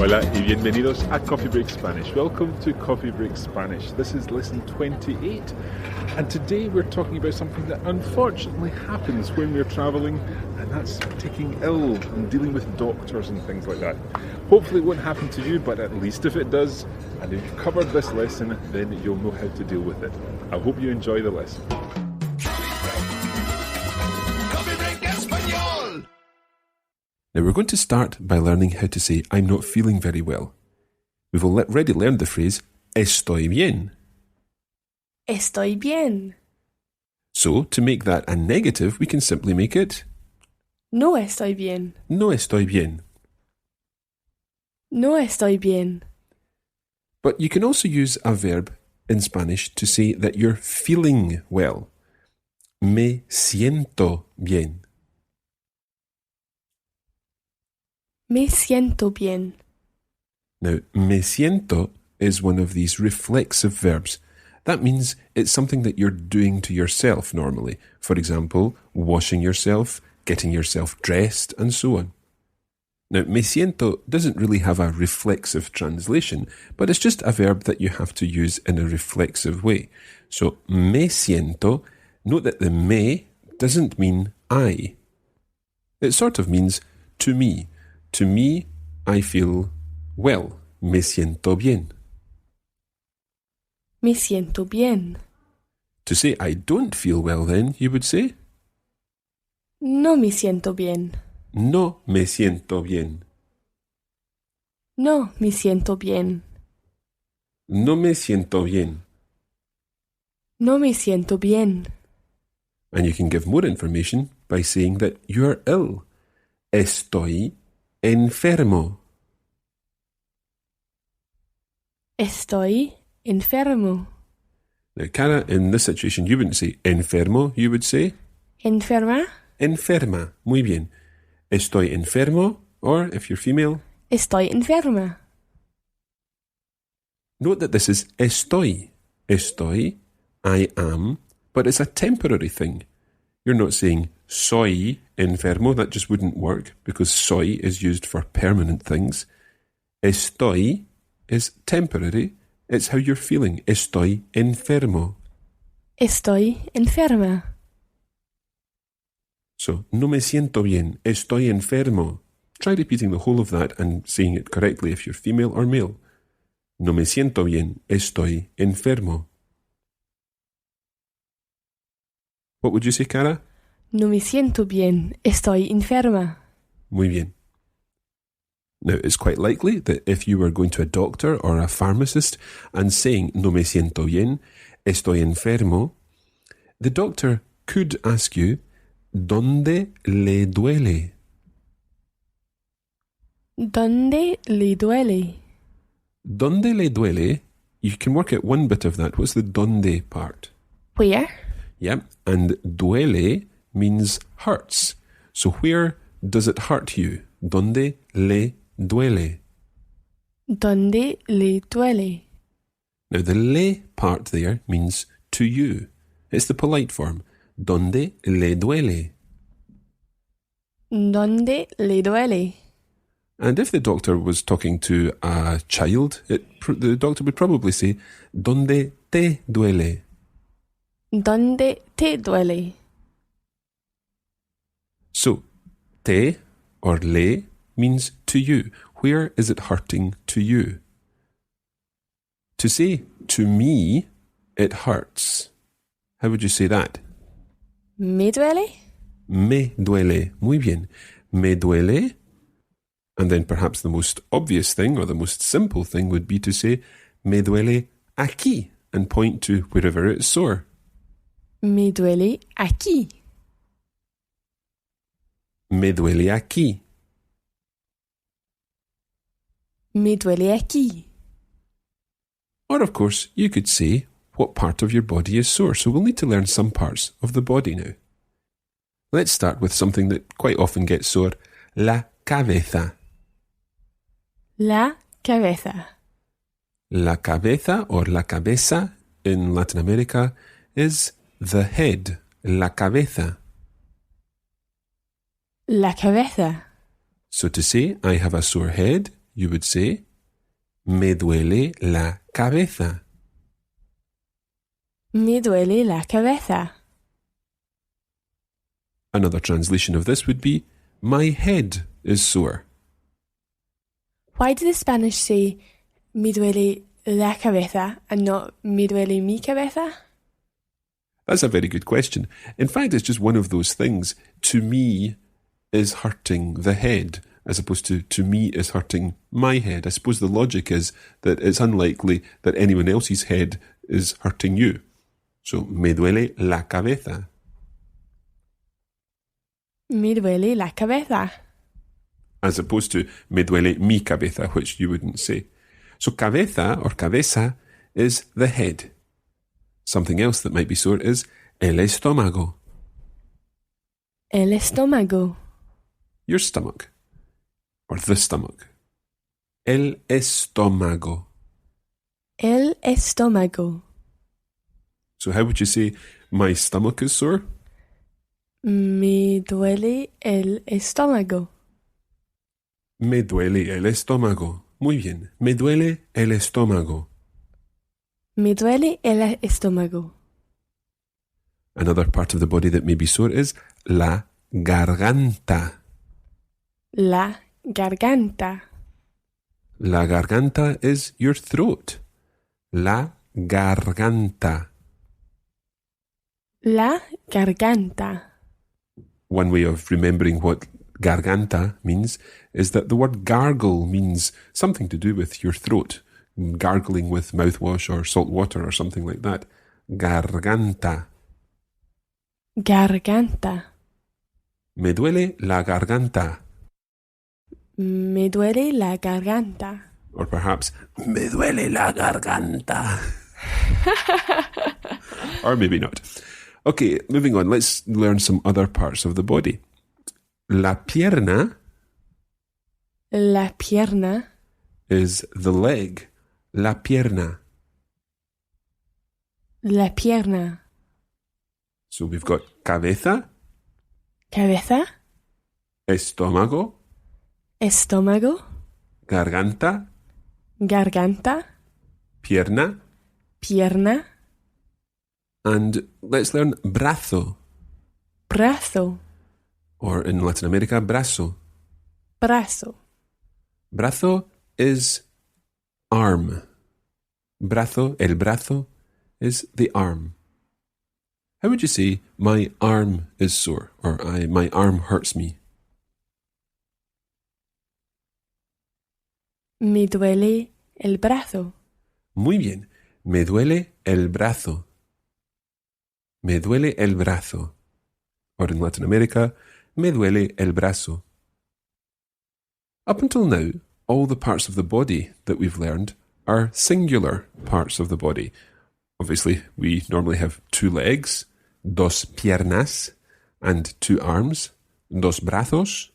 Hola y bienvenidos a Coffee Break Spanish. Welcome to Coffee Break Spanish. This is lesson 28, and today we're talking about something that unfortunately happens when we're travelling, and that's taking ill and dealing with doctors and things like that. Hopefully it won't happen to you, but at least if it does, and if you've covered this lesson, then you'll know how to deal with it. I hope you enjoy the lesson. Now we're going to start by learning how to say I'm not feeling very well. We've already learned the phrase estoy bien. Estoy bien. So to make that a negative, we can simply make it No estoy bien. no estoy bien. No estoy bien. But you can also use a verb in Spanish to say that you're feeling well. Me siento bien. Me siento bien. Now, me siento is one of these reflexive verbs. That means it's something that you're doing to yourself normally. For example, washing yourself, getting yourself dressed, and so on. Now, me siento doesn't really have a reflexive translation, but it's just a verb that you have to use in a reflexive way. So, me siento, note that the me doesn't mean I. It sort of means to me. To me, I feel well. Me siento bien. Me siento bien. To say I don't feel well then, you would say, No me siento bien. no me siento bien. No me siento bien. No me siento bien. No me siento bien. And you can give more information by saying that you are ill. Estoy enfermo. Estoy enfermo. Now, Cara, in this situation, you wouldn't say enfermo, you would say ¿Enferma? enferma. Muy bien. Estoy enfermo, or if you're female, Estoy enferma. note that this is estoy. Estoy, I am, but it's a temporary thing. You're not saying soy enfermo, that just wouldn't work because soy is used for permanent things. Estoy is temporary. It's how you're feeling. Estoy enfermo. Estoy enferma. So, no me siento bien. Estoy enfermo. Try repeating the whole of that and saying it correctly if you're female or male. No me siento bien. Estoy enfermo. What would you say, Cara? No me siento bien. Estoy enferma. Muy bien. Now, it's quite likely that if you were going to a doctor or a pharmacist and saying no me siento bien, estoy enfermo, the doctor could ask you, ¿Dónde le duele? ¿Dónde le duele? ¿Dónde le duele? You can work out one bit of that. What's the donde part? Where? Yeah, and duele means hurts. So where does it hurt you? ¿Dónde le duele? ¿Dónde le duele? Now the le part there means to you. It's the polite form. ¿Dónde le duele? ¿Dónde le duele? And if the doctor was talking to a child, the doctor would probably say, ¿Dónde te duele? ¿Dónde te duele? So, te or le means to you. Where is it hurting to you? To say to me, it hurts. How would you say that? ¿Me duele? Me duele. Muy bien. Me duele. And then perhaps the most obvious thing or the most simple thing would be to say me duele aquí and point to wherever it's sore. Me duele aquí. Me duele aquí. Me duele aquí. Or of course, you could say what part of your body is sore. So we'll need to learn some parts of the body now. Let's start with something that quite often gets sore. La cabeza. La cabeza. La cabeza or la cabeza in Latin America is the head. La cabeza. La cabeza. So to say I have a sore head you would say, me duele la cabeza. Me duele la cabeza. Another translation of this would be, my head is sore. Why do the Spanish say me duele la cabeza and not me duele mi cabeza? That's a very good question. In fact, it's just one of those things. To me is hurting the head, as opposed to me is hurting my head. I suppose the logic is that it's unlikely that anyone else's head is hurting you. So, me duele la cabeza. Me duele la cabeza. As opposed to me duele mi cabeza, which you wouldn't say. So cabeza or cabeza is the head. Something else that might be sore is el estómago. El estómago. Your stomach. Or the stomach. El estómago. El estómago. So how would you say my stomach is sore? Me duele el estómago. Me duele el estómago. Muy bien. Me duele el estómago. Me duele el estómago. Another part of the body that may be sore is la garganta. La garganta. La garganta is your throat. La garganta. La garganta. One way of remembering what garganta means is that the word gargle means something to do with your throat. Gargling with mouthwash or salt water or something like that. Garganta. Garganta. Me duele la garganta. Me duele la garganta. Or perhaps, me duele la garganta. Or maybe not. Okay, moving on. Let's learn some other parts of the body. La pierna. La pierna. Is the leg. La pierna. La pierna. So we've got cabeza. Cabeza. Estómago. Estómago. Garganta. Garganta. Pierna. Pierna. And let's learn brazo. Brazo. Or in Latin America, brazo. Brazo. Brazo is arm. Brazo, el brazo, is the arm. How would you say, my arm is sore, or my arm hurts me? Me duele el brazo. Muy bien. Me duele el brazo. Me duele el brazo. Or in Latin America, me duele el brazo. Up until now, all the parts of the body that we've learned are singular parts of the body. Obviously, we normally have 2 legs, dos piernas, and 2 arms, dos brazos.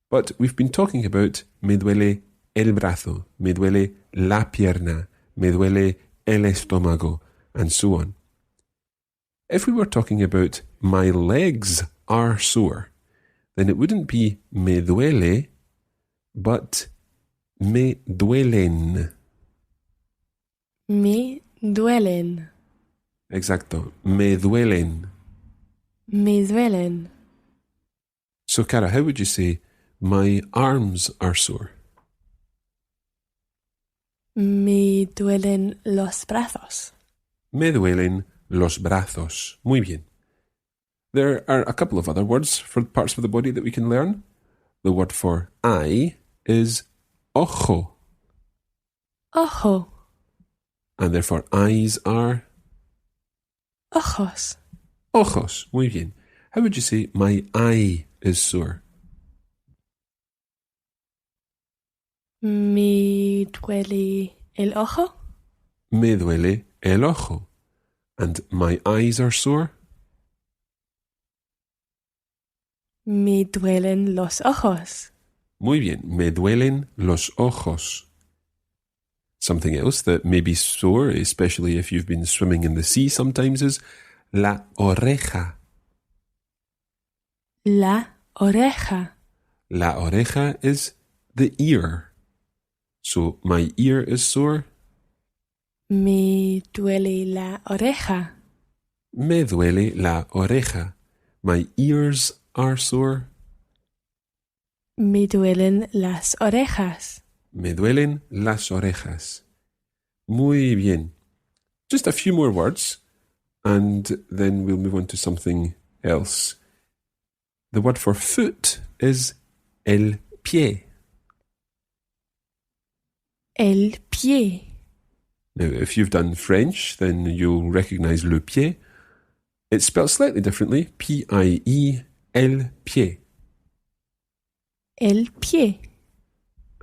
But we've been talking about me duele el brazo, me duele la pierna, me duele el estómago, and so on. If we were talking about my legs are sore, then it wouldn't be me duele, but me duelen. Me duelen. Exacto. Me duelen. Me duelen. So, Cara, how would you say, my arms are sore? Me duelen los brazos. Me duelen los brazos. Muy bien. There are a couple of other words for parts of the body that we can learn. The word for eye is ojo. Ojo. And therefore eyes are Ojos. ojos. Muy bien. How would you say, my eye is sore? Me duele el ojo. Me duele el ojo. And my eyes are sore? Me duelen los ojos. Muy bien. Me duelen los ojos. Something else that may be sore, especially if you've been swimming in the sea sometimes, is la oreja. La oreja. La oreja is the ear. So, my ear is sore. Me duele la oreja. Me duele la oreja. My ears are sore. Me duelen las orejas. Me duelen las orejas. Muy bien. Just a few more words, and then we'll move on to something else. The word for foot is el pie. El pie. Now, if you've done French, then you'll recognize le pied. It's spelled slightly differently, P-I-E, el pied. El pie.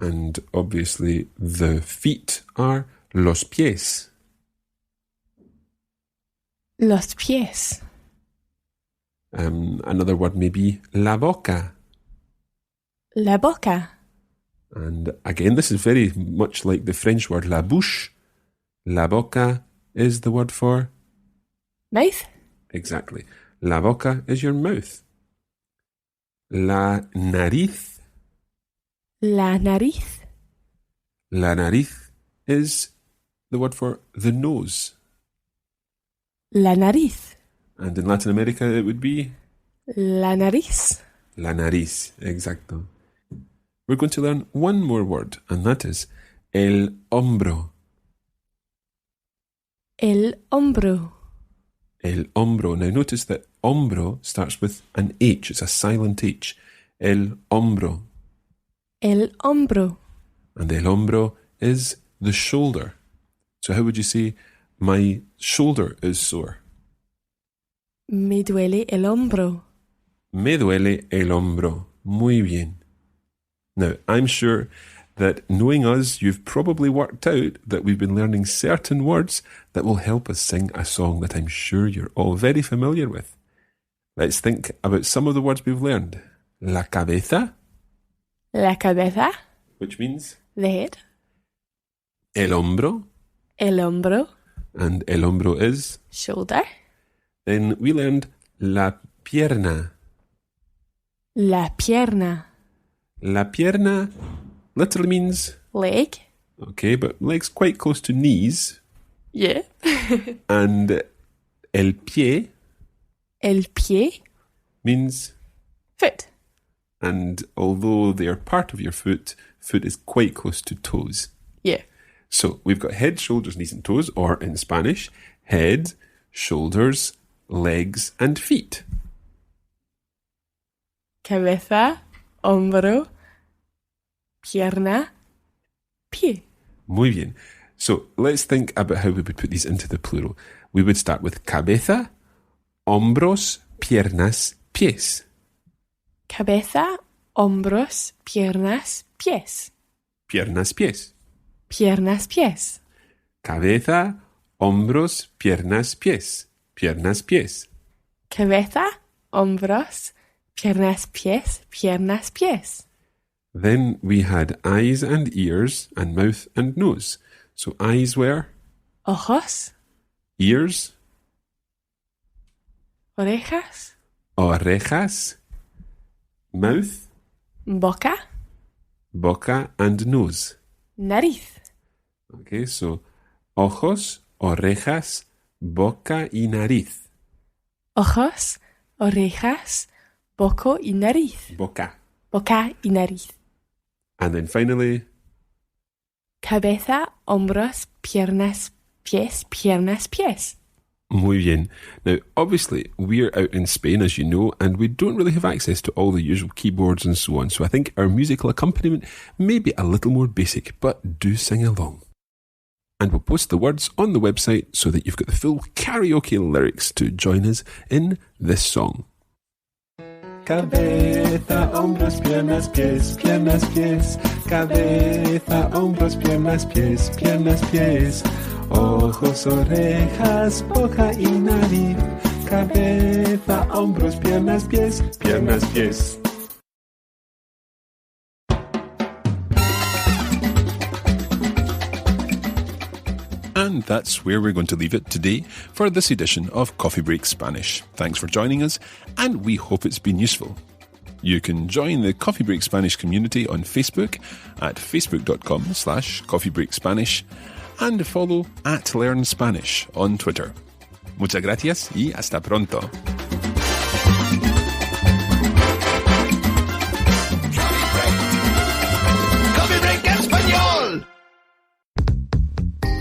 And obviously the feet are los pies. Los pies. Another word may be la boca. La boca. And again, this is very much like the French word la bouche. La boca is the word for? Mouth. Exactly. La boca is your mouth. La nariz. La nariz. La nariz is the word for the nose. La nariz. And in Latin America, it would be? La nariz. La nariz, exacto. We're going to learn one more word, and that is el hombro. El hombro. El hombro. Now notice that hombro starts with an H. It's a silent H. El hombro. El hombro. And el hombro is the shoulder. So how would you say, my shoulder is sore? Me duele el hombro. Me duele el hombro. Muy bien. Now, I'm sure that knowing us, you've probably worked out that we've been learning certain words that will help us sing a song that I'm sure you're all very familiar with. Let's think about some of the words we've learned. La cabeza. La cabeza. Which means? The head. El hombro. El hombro. And el hombro is? Shoulder. Then we learned la pierna. La pierna. La pierna literally means? Leg. Okay, but legs quite close to knees. Yeah. And el pie? El pie. Means? Foot. And although they are part of your foot, foot is quite close to toes. Yeah. So we've got head, shoulders, knees and toes, or in Spanish, head, shoulders, legs and feet. Cabeza, hombro, pierna, pie. Muy bien. So let's think about how we would put these into the plural. We would start with cabeza, hombros, piernas, pies. Cabeza, hombros, piernas, pies. Piernas, pies. Piernas, pies. Cabeza, hombros, piernas, pies. Piernas, pies. Cabeza, hombros, piernas, pies. Piernas, pies. Then we had eyes and ears and mouth and nose. So eyes were? Ojos. Ears? Orejas. Orejas. Mouth? Boca. Boca and nose. Nariz. Okay, so ojos, orejas, boca y nariz. Ojos, orejas, boca y nariz. Boca. Boca y nariz. And then finally, Cabeza, hombros, piernas, pies. Piernas, pies. muy bien. Now, obviously, we're out in Spain, as you know, and we don't really have access to all the usual keyboards and so on. So I think our musical accompaniment may be a little more basic, but do sing along. And we'll post the words on the website so that you've got the full karaoke lyrics to join us in this song. Cabeza, hombros, piernas, pies, piernas, pies. Cabeza, hombros, piernas, pies, piernas, pies. Ojos, orejas, boca y nariz. Cabeza, hombros, piernas, pies, piernas, pies. And that's where we're going to leave it today for this edition of Coffee Break Spanish. Thanks for joining us, and we hope it's been useful. You can join the Coffee Break Spanish community on Facebook at facebook.com/coffeebreakspanish and follow @LearnSpanish on Twitter. Muchas gracias y hasta pronto. Coffee Break Español!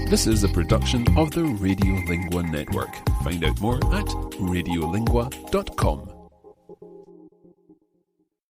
This is a production of the Radiolingua Network. Find out more at radiolingua.com.